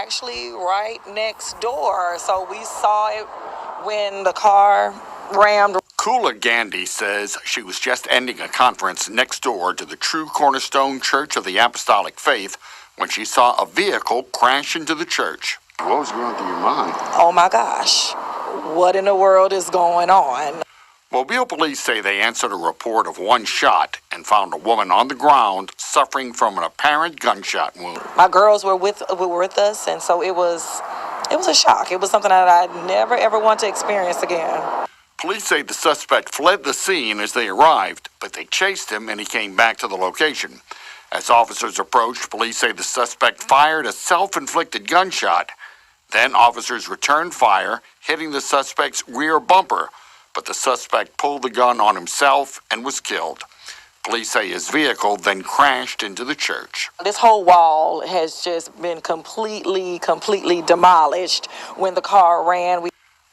actually right next door, so we saw it when the car rammed. Kula Gandhi says she was just ending a conference next door to the True Cornerstone Church of the Apostolic Faith when she saw a vehicle crash into the church. What was going through your mind? Oh my gosh, what in the world is going on? Mobile police say they answered a report of one shot and found a woman on the ground suffering from an apparent gunshot wound. My girls were with us, and so it was a shock. It was something that I never ever want to experience again. Police say the suspect fled the scene as they arrived, but they chased him and he came back to the location. As officers approached, police say the suspect fired a self-inflicted gunshot. Then officers returned fire, hitting the suspect's rear bumper, but the suspect pulled the gun on himself and was killed. Police say his vehicle then crashed into the church. This whole wall has just been completely demolished when the car ran.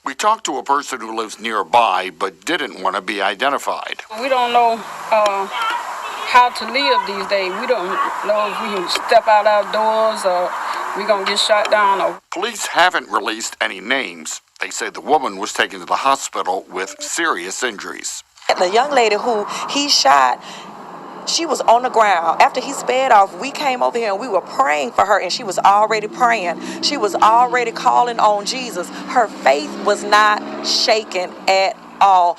We talked to a person who lives nearby but didn't want to be identified. We don't know how to live these days. We don't know if we can step out our doors or we're going to get shot down. Police haven't released any names. They say the woman was taken to the hospital with serious injuries. The young lady who he shot, she was on the ground. After he sped off, we came over here and we were praying for her, and she was already praying. She was already calling on Jesus. Her faith was not shaken at all.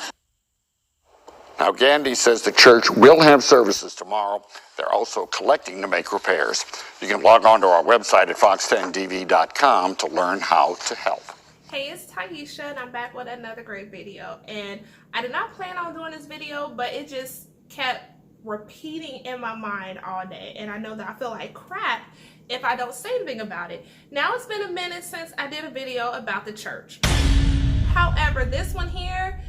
Now, Gandhi says the church will have services tomorrow. They're also collecting to make repairs. You can log on to our website at fox10dv.com to learn how to help. Hey, it's Tieesha, and I'm back with another great video. And I did not plan on doing this video, but it just kept repeating in my mind all day, and I know that I feel like crap if I don't say anything about it. Now it's been a minute since I did a video about the church. However, this one here,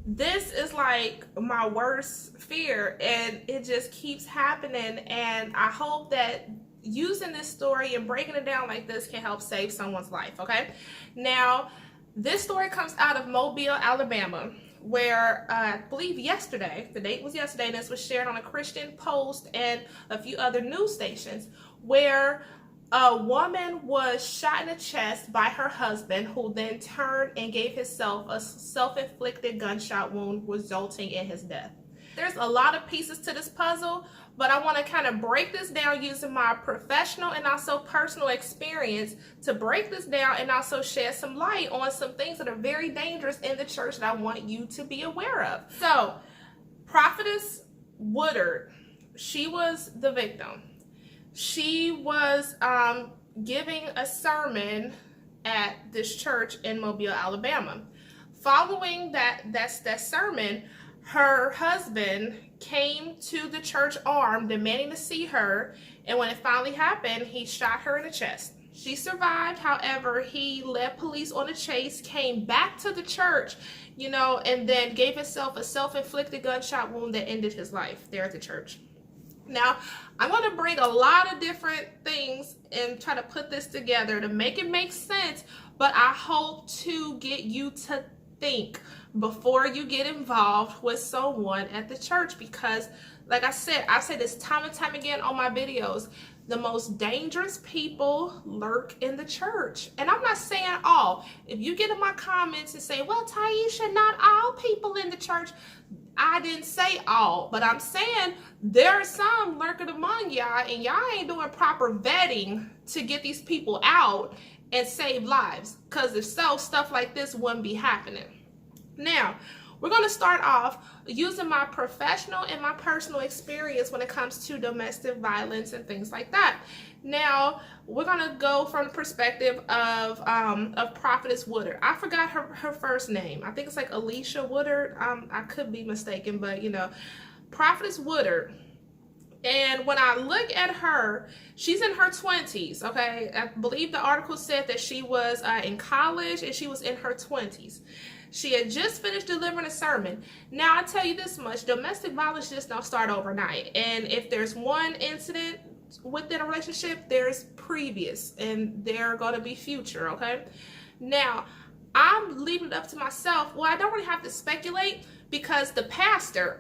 this is like my worst fear, and it just keeps happening, and I hope that using this story and breaking it down like this can help save someone's life. Okay, now this story comes out of Mobile, Alabama, where I believe yesterday, the date was yesterday, and this was shared on a Christian Post and a few other news stations, where a woman was shot in the chest by her husband, who then turned and gave himself a self-inflicted gunshot wound, resulting in his death. There's a lot of pieces to this puzzle, but I want to kind of break this down using my professional and also personal experience to break this down and also shed some light on some things that are very dangerous in the church that I want you to be aware of. So, Prophetess Woodard, she was the victim. She was giving a sermon at this church in Mobile, Alabama. Following that sermon, her husband came to the church armed, demanding to see her, and when it finally happened, he shot her in the chest. She survived. However, he led police on a chase, came back to the church, and then gave himself a self-inflicted gunshot wound that ended his life there at the church. Now, I'm going to bring a lot of different things and try to put this together to make it make sense, but I hope to get you to think before you get involved with someone at the church, because like I say this time and time again on my videos, the most dangerous people lurk in the church. And I'm not saying all. If you get in my comments and say, well, Tieesha, not all people in the church, I didn't say all, but I'm saying there are some lurking among y'all, and y'all ain't doing proper vetting to get these people out and save lives, because if so, stuff like this wouldn't be happening. Now, we're going to start off using my professional and my personal experience when it comes to domestic violence and things like that. Now, we're going to go from the perspective of Prophetess Woodard. I forgot her first name. I think it's like Alicia Woodard. I could be mistaken, but Prophetess Woodard. And when I look at her, she's in her 20s, okay? I believe the article said that she was in college and she was in her 20s. She had just finished delivering a sermon. Now, I tell you this much, domestic violence just don't start overnight. And if there's one incident within a relationship, there's previous and there are going to be future, okay? Now, I'm leaving it up to myself. Well, I don't really have to speculate, because the pastor,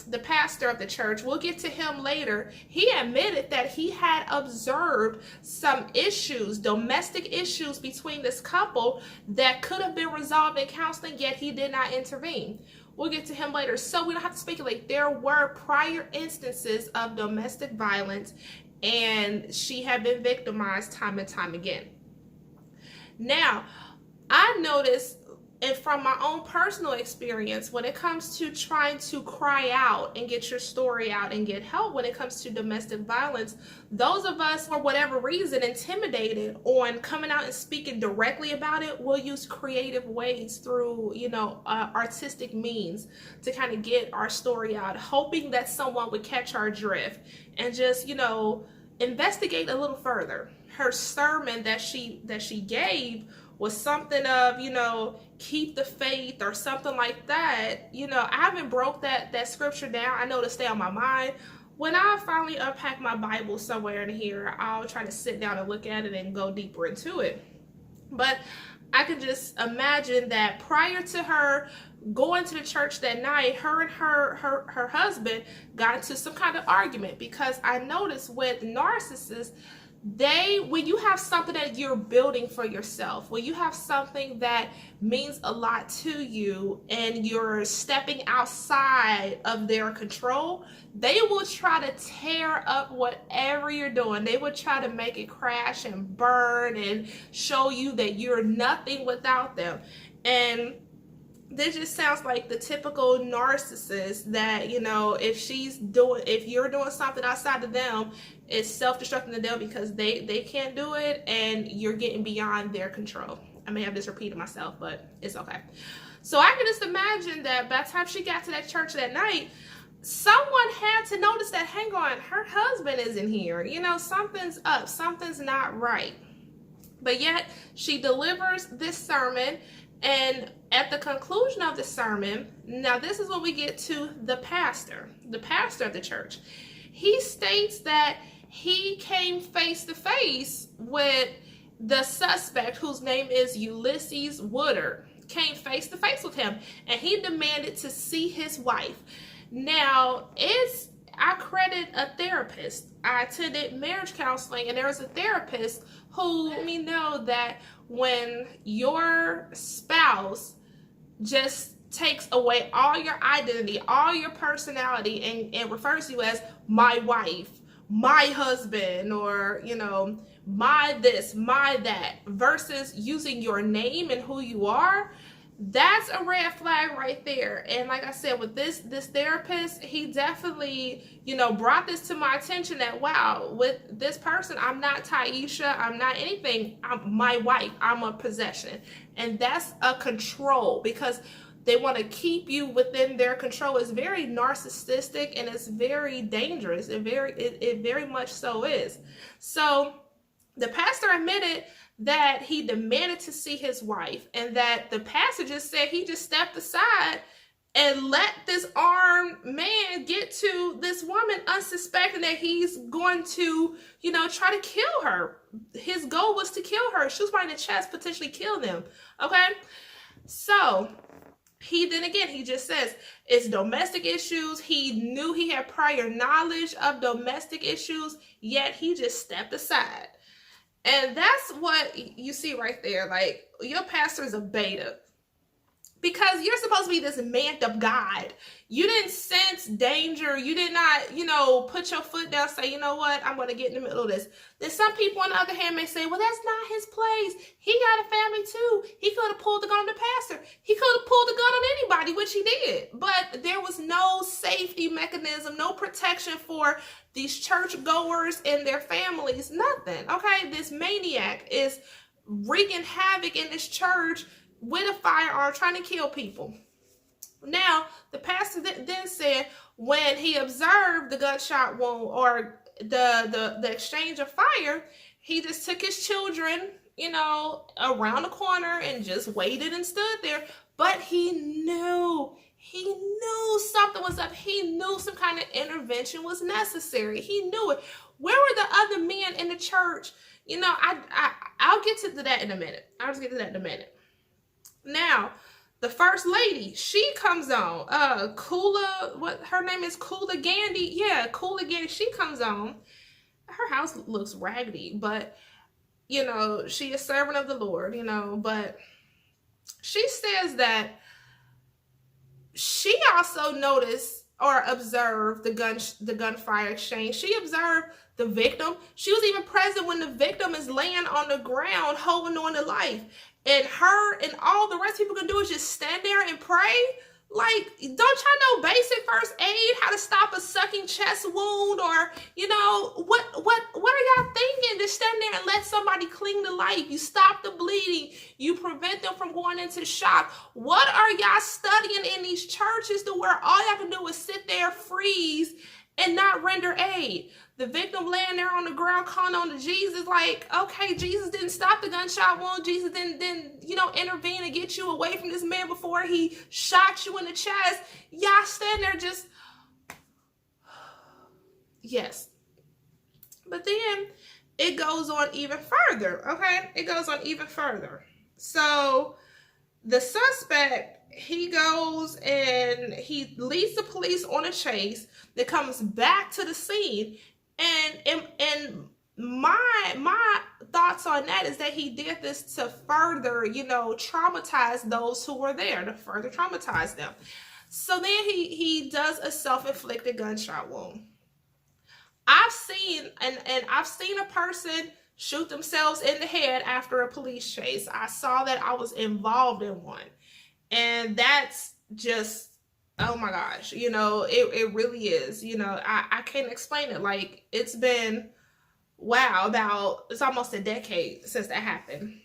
the pastor of the church, we'll get to him later, he admitted that he had observed some issues, domestic issues between this couple that could have been resolved in counseling, yet he did not intervene. We'll get to him later. So we don't have to speculate. There were prior instances of domestic violence, and she had been victimized time and time again. Now, I noticed, and from my own personal experience, when it comes to trying to cry out and get your story out and get help when it comes to domestic violence, those of us, for whatever reason, intimidated on coming out and speaking directly about it, will use creative ways through, artistic means to kind of get our story out, hoping that someone would catch our drift and just, investigate a little further. Her sermon that she gave was something of, keep the faith or something like that. I haven't broke that scripture down. I know to stay on my mind. When I finally unpack my Bible somewhere in here, I'll try to sit down and look at it and go deeper into it. But I can just imagine that prior to her going to the church that night, her and her husband got into some kind of argument, because I noticed with narcissists, when you have something that you're building for yourself, when you have something that means a lot to you and you're stepping outside of their control, they will try to tear up whatever you're doing. They will try to make it crash and burn and show you that you're nothing without them. And this just sounds like the typical narcissist that, if you're doing something outside of them, it's self-destructing to them because they can't do it and you're getting beyond their control. I may have just repeated myself, but it's okay. So I can just imagine that by the time she got to that church that night, someone had to notice that, hang on, her husband isn't here. Something's up, something's not right. But yet she delivers this sermon, and at the conclusion of the sermon, now this is when we get to the pastor of the church. He states that he came face to face with the suspect, whose name is Ulysses Woodard, came face to face with him, and he demanded to see his wife. Now, I credit a therapist. I attended marriage counseling, and there was a therapist who let me know that when your spouse just takes away all your identity, all your personality, and refers to you as my wife, my husband, or, my this, my that, versus using your name and who you are, that's a red flag right there. And like I said, with this therapist, he definitely, brought this to my attention that, wow, with this person, I'm not Tieesha, I'm not anything, I'm my wife, I'm a possession. And that's a control, because they want to keep you within their control. It's very narcissistic and it's very dangerous. It very much so is. So the pastor admitted that he demanded to see his wife, and that the pastor just said he just stepped aside and let this armed man get to this woman, unsuspecting that he's going to, try to kill her. His goal was to kill her, shoot her in the chest, potentially kill them. Okay? So he just says it's domestic issues. He knew he had prior knowledge of domestic issues, yet he just stepped aside. And that's what you see right there. Like, your pastor is a beta, because you're supposed to be this man of God. You didn't sense danger. You did not, put your foot down, say, you know what, I'm going to get in the middle of this. Then some people, on the other hand, may say, well, that's not his place. He got a family too. He could have pulled the gun on the pastor. He could have pulled the gun on anybody, which he did. But there was no safety mechanism, no protection for these church goers and their families, nothing. Okay, this maniac is wreaking havoc in this church with a firearm, trying to kill people. Now, the pastor then said when he observed the gunshot wound or the exchange of fire, he just took his children, around the corner and just waited and stood there. But he knew something was up. He knew some kind of intervention was necessary. He knew it. Where were the other men in the church? I'll get to that in a minute. I'll just get to that in a minute. Now, The first lady, she comes on. Kula, what her name is, Kula Gandhi. Yeah, Kula Gandhi. She comes on. Her house looks raggedy, but you know, she is servant of the Lord, you know, but she says that she also noticed or observed the gunfire exchange. She observed the victim. She was even present when the victim is laying on the ground holding on to life. And her and all the rest of people can do is just stand there and pray. Like, don't y'all know basic first aid, how to stop a sucking chest wound, or you know, what are y'all thinking? Just stand there and let somebody cling to life. You stop the bleeding, you prevent them from going into shock. What are y'all studying in these churches to where all y'all can do is sit there, freeze, and not render aid? The victim laying there on the ground calling on to Jesus, like, okay, Jesus didn't stop the gunshot wound. Jesus didn't intervene and get you away from this man before he shot you in the chest. Y'all stand there just, yes. But then it goes on even further, okay? It goes on even further. So the suspect, he goes and he leads the police on a chase that comes back to the scene. And my thoughts on that is that he did this to further, traumatize those who were there, to further traumatize them. So then he does a self-inflicted gunshot wound. I've seen a person shoot themselves in the head after a police chase. I saw that. I was involved in one. And that's just, oh my gosh, it really is, I can't explain it. Like, it's been, wow, it's almost a decade since that happened.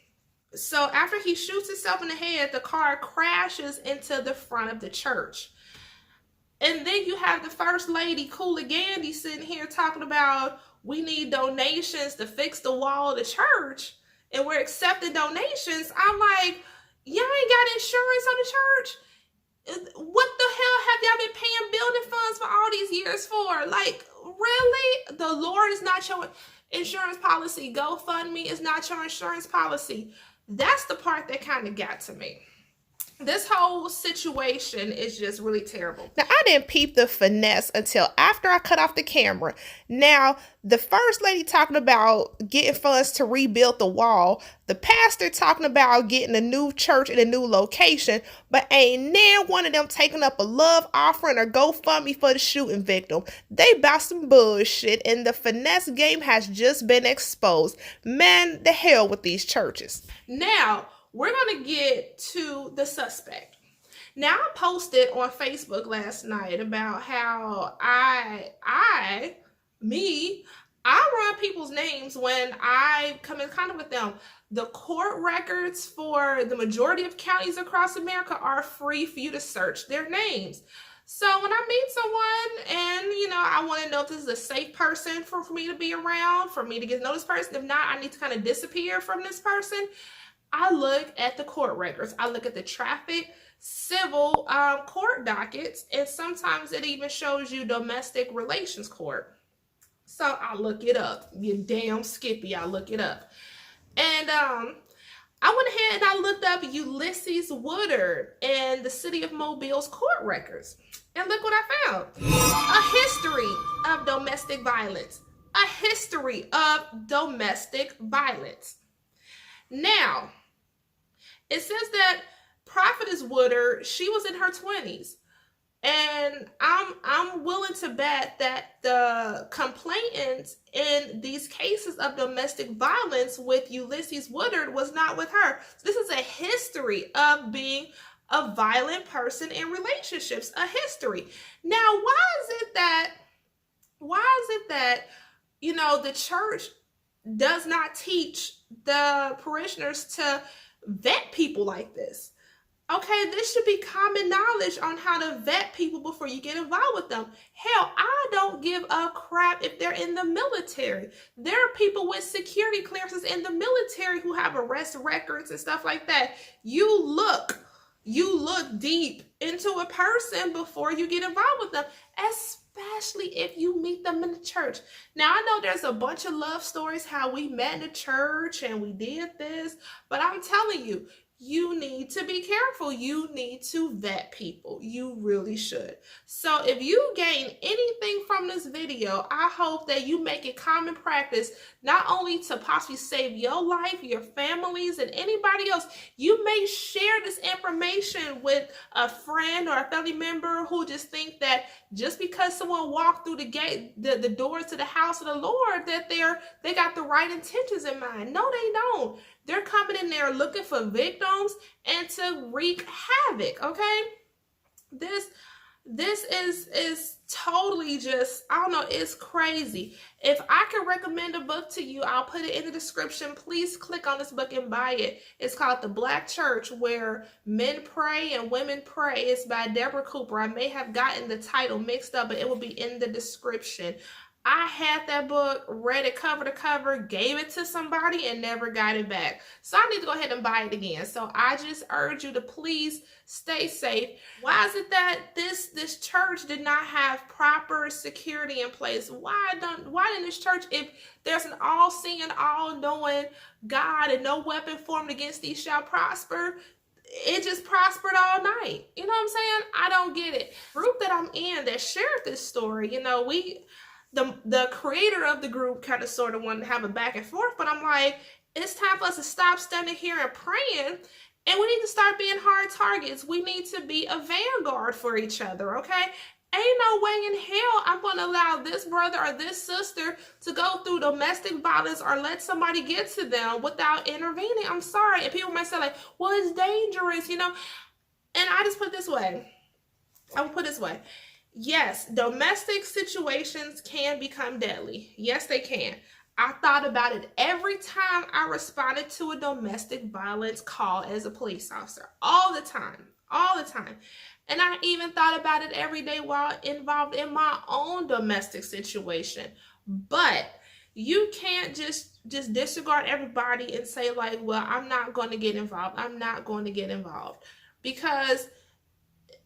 So after he shoots himself in the head, the car crashes into the front of the church. And then you have the first lady, Kula Gandhi, sitting here talking about, we need donations to fix the wall of the church, and we're accepting donations. I'm like, y'all ain't got insurance on the church? What the hell have y'all been paying building funds for all these years for? Like, really? The Lord is not your insurance policy. GoFundMe is not your insurance policy. That's the part that kind of got to me. This whole situation is just really terrible. Now, I didn't peep the finesse until after I cut off the camera. Now, the first lady talking about getting funds to rebuild the wall, the pastor talking about getting a new church in a new location, but ain't near one of them taking up a love offering or GoFundMe for the shooting victim. They about some bullshit, and the finesse game has just been exposed. Man, the hell with these churches. Now, we're going to get to the suspect. Now, I posted on Facebook last night about how I run people's names when I come in contact with them. The court records for the majority of counties across America are free for you to search their names. So when I meet someone and, I want to know if this is a safe person for me to be around, for me to get to know this person. If not, I need to kind of disappear from this person. I look at the court records. I look at the traffic, civil court dockets, and sometimes it even shows you domestic relations court. So I look it up. You damn Skippy, I look it up. And I went ahead and I looked up Ulysses Woodard and the city of Mobile's court records. And look what I found. A history of domestic violence. A history of domestic violence. Now, it says that Prophetess Woodard, she was in her 20s. And I'm willing to bet that the complainants in these cases of domestic violence with Ulysses Woodard was not with her. So this is a history of being a violent person in relationships, a history. Now, why is it that the church does not teach the parishioners to vet people like this? Okay, this should be common knowledge on how to vet people before you get involved with them. Hell, I don't give a crap if they're in the military. There are people with security clearances in the military who have arrest records and stuff like that. You look deep into a person before you get involved with them, especially if you meet them in the church. Now, I know there's a bunch of love stories, how we met in the church and we did this, but I'm telling you, you need to be careful. You need to vet people. You really should. So if you gain anything from this video, I hope that you make it common practice, not only to possibly save your life, your families, and anybody else. You may share this information with a friend or a family member who just think that just because someone walked through the gate, the doors to the house of the Lord, that they got the right intentions in mind. No, they don't. They're coming in there looking for victims and to wreak havoc, okay? This is totally just, I don't know, it's crazy. If I can recommend a book to you, I'll put it in the description. Please click on this book and buy it. It's called The Black Church, Where Men Pray and Women Pray. It's by Deborah Cooper. I may have gotten the title mixed up, but it will be in the description. I had that book, read it cover to cover, gave it to somebody, and never got it back. So I need to go ahead and buy it again. So I just urge you to please stay safe. Why is it that this church did not have proper security in place? Why didn't this church, if there's an all-seeing, all-knowing God and no weapon formed against these shall prosper, it just prospered all night? You know what I'm saying? I don't get it. The group that I'm in that shared this story, you know, the creator of the group kind of sort of wanted to have a back and forth, but I'm like, it's time for us to stop standing here and praying, and we need to start being hard targets. We need to be a vanguard for each other, okay? Ain't no way in hell I'm going to allow this brother or this sister to go through domestic violence or let somebody get to them without intervening. I'm sorry. And people might say like, well, it's dangerous, you know? And I just put it this way. I will put it this way. Yes, domestic situations can become deadly. Yes, they can. I thought about it every time I responded to a domestic violence call as a police officer. All the time. All the time. And I even thought about it every day while involved in my own domestic situation. But you can't just disregard everybody and say like, well, I'm not going to get involved. I'm not going to get involved. Because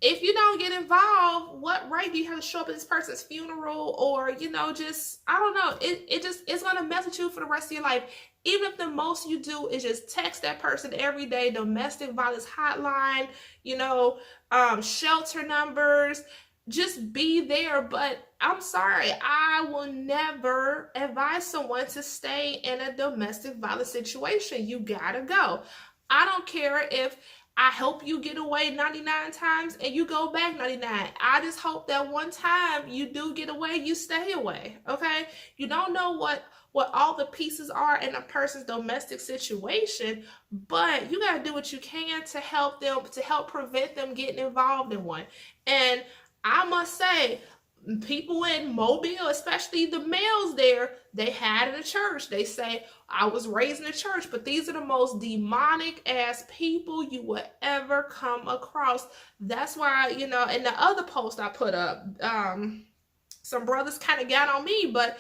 if you don't get involved, what right do you have to show up at this person's funeral? Or, you know, just, I don't know. It's going to mess with you for the rest of your life. Even if the most you do is just text that person every day, domestic violence hotline, you know, shelter numbers, just be there. But I'm sorry, I will never advise someone to stay in a domestic violence situation. You gotta go. I don't care if I help you get away 99 times and you go back 99. I just hope that one time you do get away, you stay away, okay? You don't know what all the pieces are in a person's domestic situation, but you got to do what you can to help them, to help prevent them getting involved in one. And I must say, people in Mobile, especially the males there, they had in a church. They say, I was raised in a church, but these are the most demonic ass people you would ever come across. That's why, you know, in the other post I put up, some brothers kind of got on me, but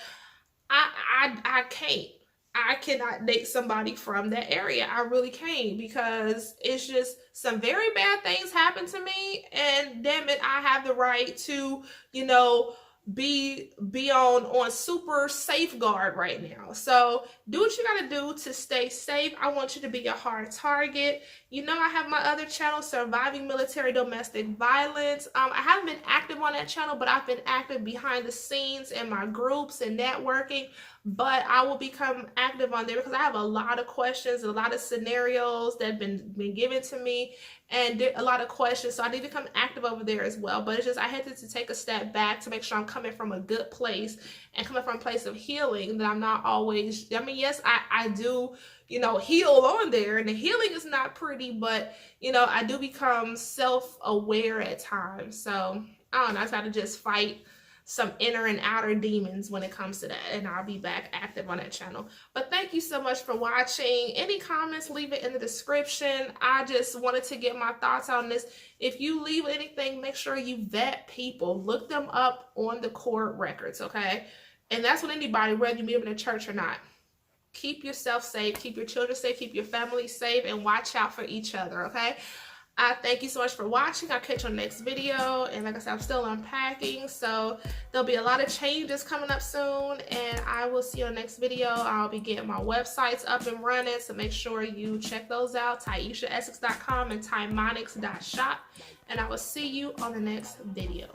I can't. I cannot date somebody from that area. I really can't, because it's just some very bad things happen to me, and damn it, I have the right to, you know, be on super safeguard right now. So do what you gotta do to stay safe. I want you to be a hard target. You know, I have my other channel, Surviving Military Domestic Violence. I haven't been active on that channel, but I've been active behind the scenes in my groups and networking. But I will become active on there because I have a lot of questions, a lot of scenarios that have been given to me, and a lot of questions. So I need to become active over there as well. But it's just, I had to take a step back to make sure I'm coming from a good place and coming from a place of healing, that I'm not always, I mean, yes, I do, you know, heal on there, and the healing is not pretty, but, you know, I do become self-aware at times. So I don't know, I try to just fight some inner and outer demons when it comes to that, and I'll be back active on that channel. But thank you so much for watching. Any comments, leave it in the description. I just wanted to get my thoughts on this. If you leave anything, make sure you vet people, look them up on the court records, okay? And that's with anybody, whether you meet them in a church or not. Keep yourself safe, keep your children safe, keep your family safe, and watch out for each other, okay? I thank you so much for watching. I'll catch you on the next video. And like I said, I'm still unpacking, so there'll be a lot of changes coming up soon. And I will see you on the next video. I'll be getting my websites up and running, so make sure you check those out. TieeshaEssex.com and Tiemonics.shop. And I will see you on the next video.